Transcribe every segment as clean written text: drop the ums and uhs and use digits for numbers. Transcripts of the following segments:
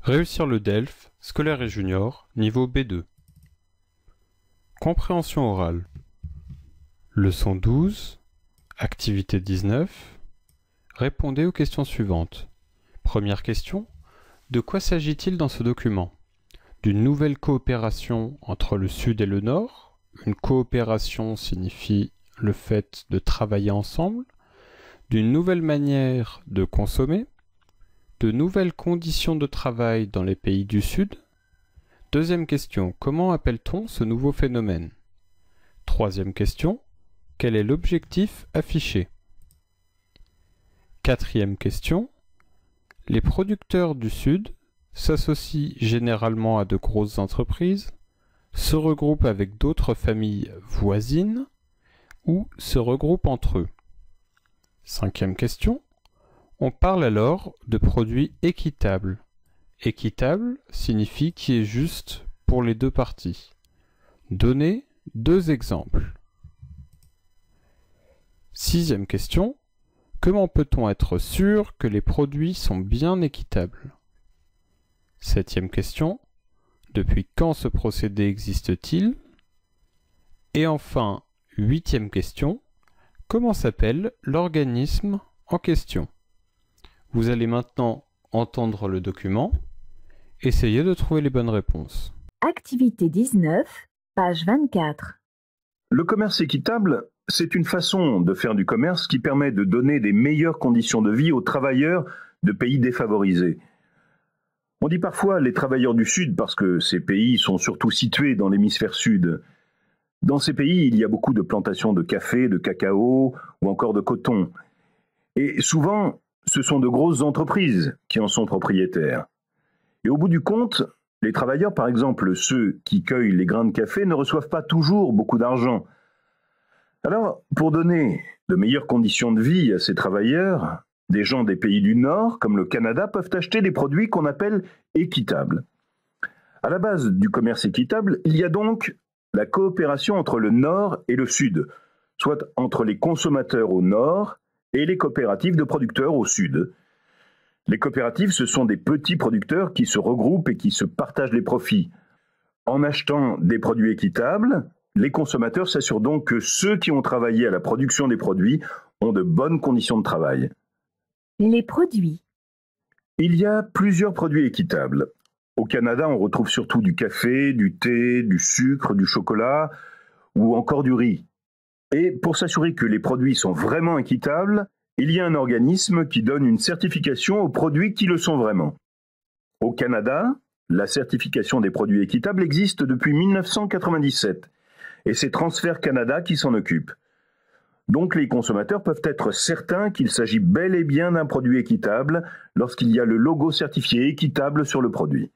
Réussir le DELF, scolaire et junior, niveau B2. Compréhension orale. Leçon 12, activité 19. Répondez aux questions suivantes. Première question. De quoi s'agit-il dans ce document? D'une nouvelle coopération entre le Sud et le Nord. Une coopération signifie le fait de travailler ensemble. D'une nouvelle manière de consommer. De nouvelles conditions de travail dans les pays du Sud. Deuxième question, comment appelle-t-on ce nouveau phénomène? Troisième question, quel est l'objectif affiché? Quatrième question, les producteurs du Sud s'associent généralement à de grosses entreprises, se regroupent avec d'autres familles voisines ou se regroupent entre eux. Cinquième question, on parle alors de produits équitables. Équitable signifie qui est juste pour les deux parties. Donnez deux exemples. Sixième question. Comment peut-on être sûr que les produits sont bien équitables? Septième question. Depuis quand ce procédé existe-t-il? Et enfin, huitième question. Comment s'appelle l'organisme en question? Vous allez maintenant entendre le document. Essayez de trouver les bonnes réponses. Activité 19, page 24. Le commerce équitable, c'est une façon de faire du commerce qui permet de donner des meilleures conditions de vie aux travailleurs de pays défavorisés. On dit parfois les travailleurs du Sud parce que ces pays sont surtout situés dans l'hémisphère Sud. Dans ces pays, il y a beaucoup de plantations de café, de cacao ou encore de coton. Et souvent, ce sont de grosses entreprises qui en sont propriétaires. Et au bout du compte, les travailleurs, par exemple ceux qui cueillent les grains de café, ne reçoivent pas toujours beaucoup d'argent. Alors, pour donner de meilleures conditions de vie à ces travailleurs, des gens des pays du Nord, comme le Canada, peuvent acheter des produits qu'on appelle équitables. À la base du commerce équitable, il y a donc la coopération entre le Nord et le Sud, soit entre les consommateurs au Nord et les coopératives de producteurs au Sud. Les coopératives, ce sont des petits producteurs qui se regroupent et qui se partagent les profits. En achetant des produits équitables, les consommateurs s'assurent donc que ceux qui ont travaillé à la production des produits ont de bonnes conditions de travail. Les produits. Il y a plusieurs produits équitables. Au Canada, on retrouve surtout du café, du thé, du sucre, du chocolat ou encore du riz. Et pour s'assurer que les produits sont vraiment équitables, il y a un organisme qui donne une certification aux produits qui le sont vraiment. Au Canada, la certification des produits équitables existe depuis 1997 et c'est Transfert Canada qui s'en occupe. Donc les consommateurs peuvent être certains qu'il s'agit bel et bien d'un produit équitable lorsqu'il y a le logo certifié équitable sur le produit.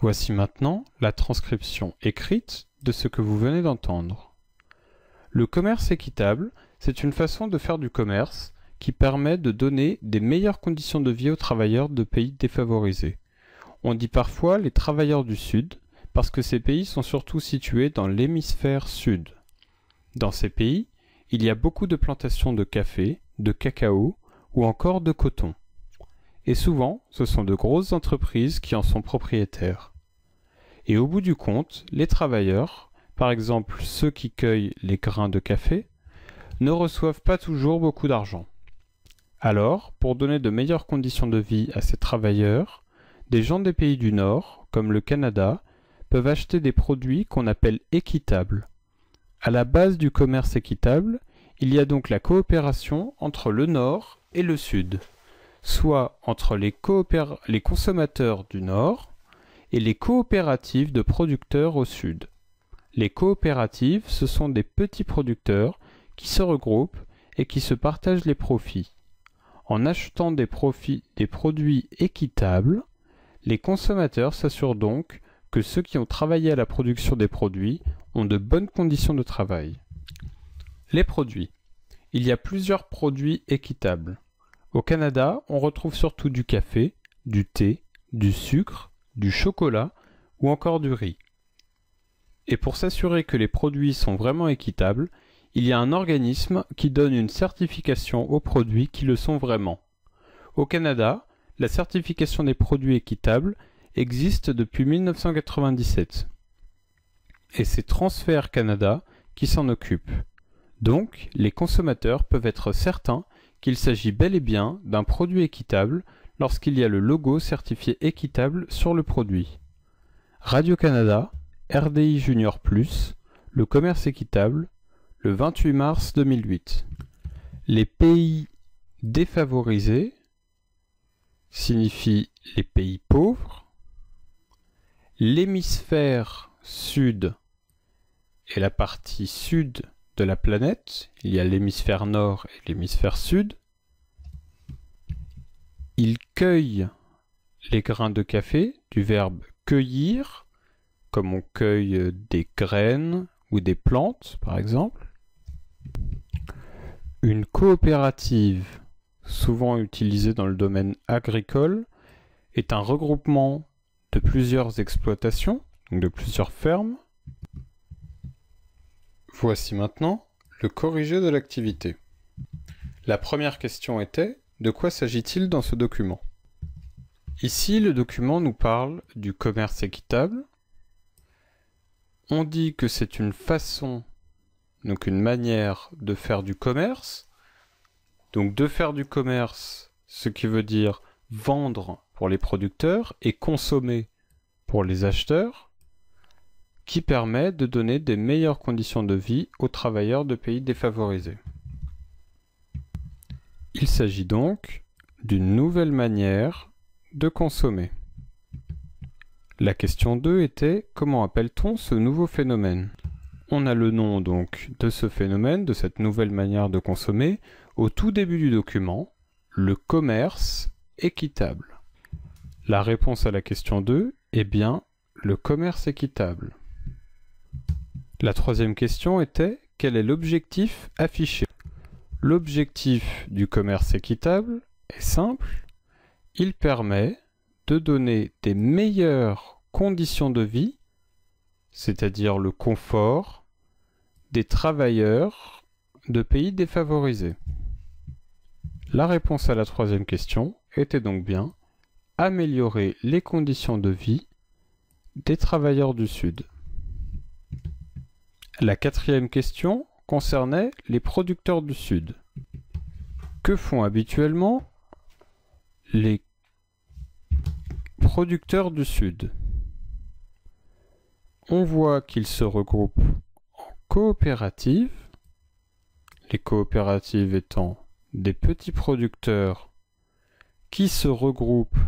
Voici maintenant la transcription écrite de ce que vous venez d'entendre. Le commerce équitable, c'est une façon de faire du commerce qui permet de donner des meilleures conditions de vie aux travailleurs de pays défavorisés. On dit parfois les travailleurs du Sud parce que ces pays sont surtout situés dans l'hémisphère Sud. Dans ces pays, il y a beaucoup de plantations de café, de cacao ou encore de coton. Et souvent, ce sont de grosses entreprises qui en sont propriétaires. Et au bout du compte, les travailleurs, par exemple ceux qui cueillent les grains de café, ne reçoivent pas toujours beaucoup d'argent. Alors, pour donner de meilleures conditions de vie à ces travailleurs, des gens des pays du Nord, comme le Canada, peuvent acheter des produits qu'on appelle équitables. À la base du commerce équitable, il y a donc la coopération entre le Nord et le Sud, soit entre les consommateurs du Nord et les coopératives de producteurs au Sud. Les coopératives, ce sont des petits producteurs qui se regroupent et qui se partagent les profits. En achetant des produits équitables, les consommateurs s'assurent donc que ceux qui ont travaillé à la production des produits ont de bonnes conditions de travail. Les produits. Il y a plusieurs produits équitables. Au Canada, on retrouve surtout du café, du thé, du sucre, du chocolat ou encore du riz. Et pour s'assurer que les produits sont vraiment équitables, il y a un organisme qui donne une certification aux produits qui le sont vraiment. Au Canada, la certification des produits équitables existe depuis 1997. Et c'est Transfert Canada qui s'en occupe. Donc, les consommateurs peuvent être certains qu'il s'agit bel et bien d'un produit équitable lorsqu'il y a le logo certifié équitable sur le produit. Radio-Canada, RDI Junior Plus, le commerce équitable, le 28 mars 2008. Les pays défavorisés signifient les pays pauvres. L'hémisphère sud est la partie sud de la planète. Il y a l'hémisphère nord et l'hémisphère sud. Ils cueillent les grains de café, du verbe cueillir, comme on cueille des graines ou des plantes, par exemple. Une coopérative, souvent utilisée dans le domaine agricole, est un regroupement de plusieurs exploitations, donc de plusieurs fermes. Voici maintenant le corrigé de l'activité. La première question était: de quoi s'agit-il dans ce document? Ici, le document nous parle du commerce équitable. On dit que c'est une façon, donc une manière de faire du commerce. Donc de faire du commerce, ce qui veut dire vendre pour les producteurs et consommer pour les acheteurs, qui permet de donner des meilleures conditions de vie aux travailleurs de pays défavorisés. Il s'agit donc d'une nouvelle manière de consommer. La question 2 était: comment appelle-t-on ce nouveau phénomène? On a le nom donc de ce phénomène, de cette nouvelle manière de consommer, au tout début du document, le commerce équitable. La réponse à la question 2 est bien le commerce équitable. La troisième question était: quel est l'objectif affiché? L'objectif du commerce équitable est simple, il permet de donner des meilleures conditions de vie, c'est-à-dire le confort, des travailleurs de pays défavorisés. La réponse à la troisième question était donc bien améliorer les conditions de vie des travailleurs du Sud. La quatrième question concernait les producteurs du Sud. Que font habituellement les producteurs du Sud? On voit qu'ils se regroupent en coopératives, les coopératives étant des petits producteurs qui se regroupent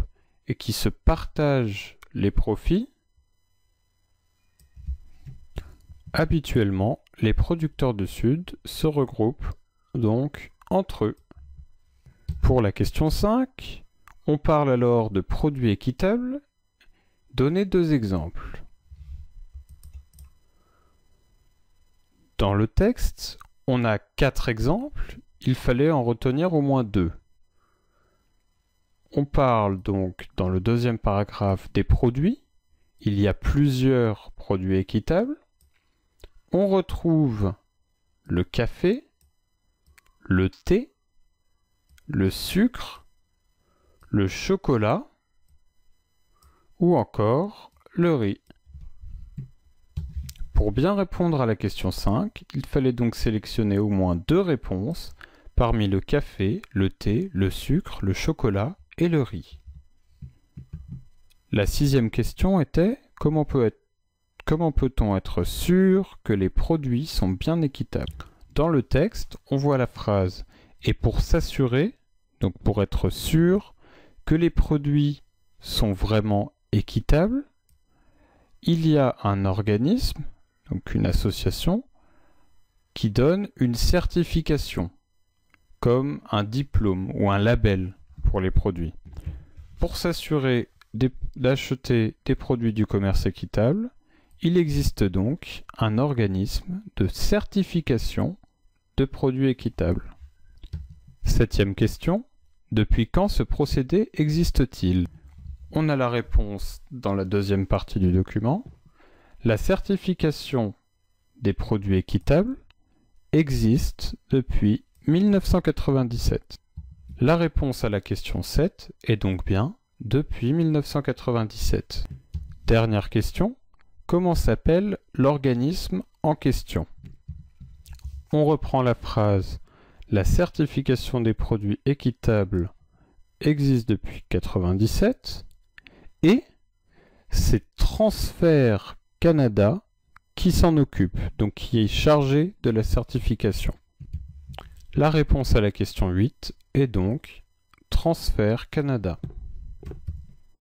et qui se partagent les profits. Habituellement, les producteurs du Sud se regroupent donc entre eux. Pour la question 5, on parle alors de produits équitables. Donnez 2 exemples. Dans le texte, on a 4 exemples, il fallait en retenir au moins 2. On parle donc dans le deuxième paragraphe des produits. Il y a plusieurs produits équitables. On retrouve le café, le thé, le sucre, le chocolat ou encore le riz. Pour bien répondre à la question 5, il fallait donc sélectionner au moins 2 réponses parmi le café, le thé, le sucre, le chocolat et le riz. La 6e question était: comment peut-on être sûr que les produits sont bien équitables? Dans le texte, on voit la phrase « et pour s'assurer », donc pour être sûr que les produits sont vraiment équitables, il y a un organisme, donc une association, qui donne une certification, comme un diplôme ou un label pour les produits. Pour s'assurer d'acheter des produits du commerce équitable, il existe donc un organisme de certification de produits équitables. 7e question. Depuis quand ce procédé existe-t-il? On a la réponse dans la 2e partie du document. La certification des produits équitables existe depuis 1997. La réponse à la question 7 est donc bien depuis 1997. Dernière question. Comment s'appelle l'organisme en question? On reprend la phrase. La certification des produits équitables existe depuis 1997 et c'est Transfert Canada qui s'en occupe, donc qui est chargé de la certification. La réponse à la question 8 est donc Transfert Canada.